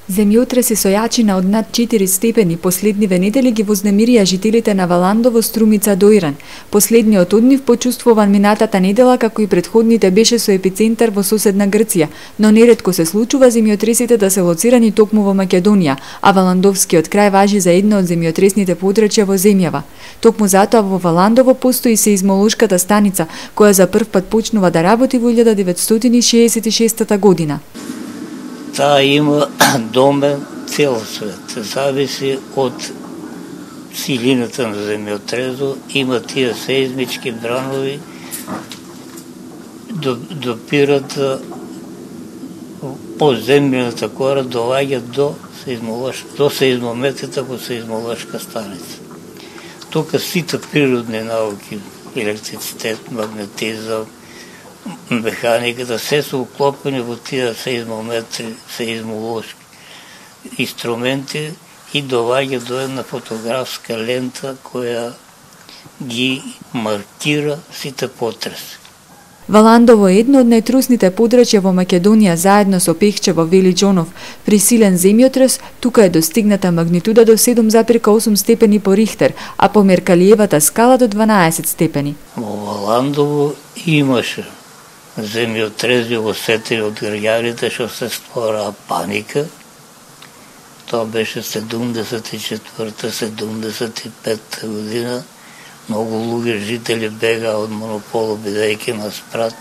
Земјотреси со јачина од над 4 степени последниве недели ги вознемирија жителите на Валандово, Струмица, Доиран. Последниот од нив почувствуван минатата недела, како и претходните, беше со епицентар во соседна Грција, но неретко се случува земјотресите да се лоцирани токму во Македонија, а Валандовскиот крај важи за едно од земјотресните подрачја во земјава. Токму затоа во Валандово постои сеизмолошката станица, која за прв пат почнува да работи во 1966 година. Таа има домен цел свет. Зависи од силината на земјотрезо. Има тие сеизмички бранови, допират подземјната кора, доаѓа до сеизмометрите во сеизмолошка станица. Тука сите природни науки, електрицитет, магнетизам, механиката, се се уклопени во тие сеизмометри, сеизмолошки инструменти и доаѓа до една фотографска лента која ги маркира сите потреси. Валандово е едно од најтрусните подрачја во Македонија заедно со Пехчево, Вели Џонов. При силен земјотрес тука е достигната магнитуда до 7,8 степени по Рихтер, а по Меркалиевата скала до 12 степени. Во Валандово имаше земјотреси осетили од граѓаните, што се створаа паника. Тоа беше 74-75 година. Многу луѓе жители бега од монополо, бидејќи на спрат.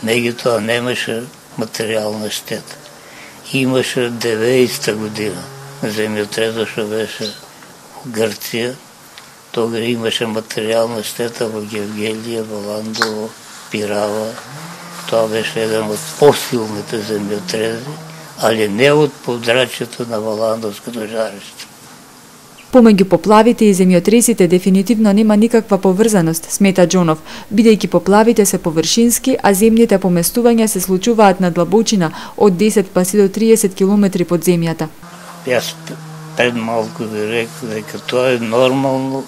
Меѓутоа немаше материјална штета. Имаше 90-та година земјотресот што беше во Грција. Тога имаше материјална штета во Гевгелија, Валандово, Пирава. Тоа беше еден од посилните земјотреси, али не од подрачјето на Валандовското жариште. Помеѓу поплавите и земјотресите дефинитивно нема никаква поврзаност, смета Џонов, бидејќи поплавите се површински, а земните поместувања се случуваат на длабочина од 10 па се до 30 километри под земјата. Јас пред малку ви реков дека тоа е нормално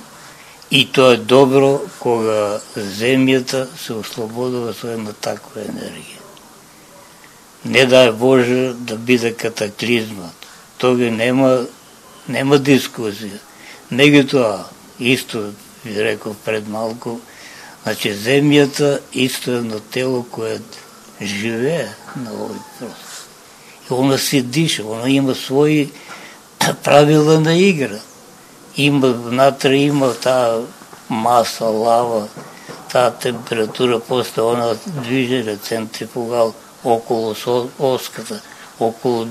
и тоа е добро кога земјата се ослободува со една таква енергија. Не дај Боже да биде катаклизма. Тога нема дискусија. Меѓутоа, исто ви реков пред малку, значи земјата исто е едно тело кое живее на овој простор. И она се диша, она има своји правила на игра. Внатре има таа маса, лава, таа температура, после она движење центрифугал околу оската, околу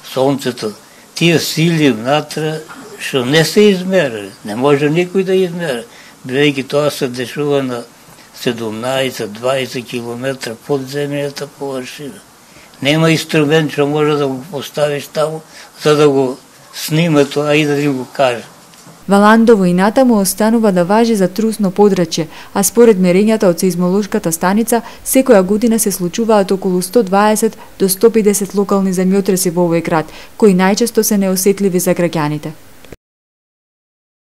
сонцето. Тие сили внатре што не се измерили, не може никој да измери, бидејќи тоа се дешува на 17-20 километра под земјата површина. Нема инструмент што може да го поставиш таму, за да го сниме тоа и да ви го каже. Валандово и натаму останува да важи за трусно подрачје, а според мерењата од сеизмолошката станица, секоја година се случуваат околу 120 до 150 локални земјотреси во овој град, кои најчесто се неосетливи за граѓаните.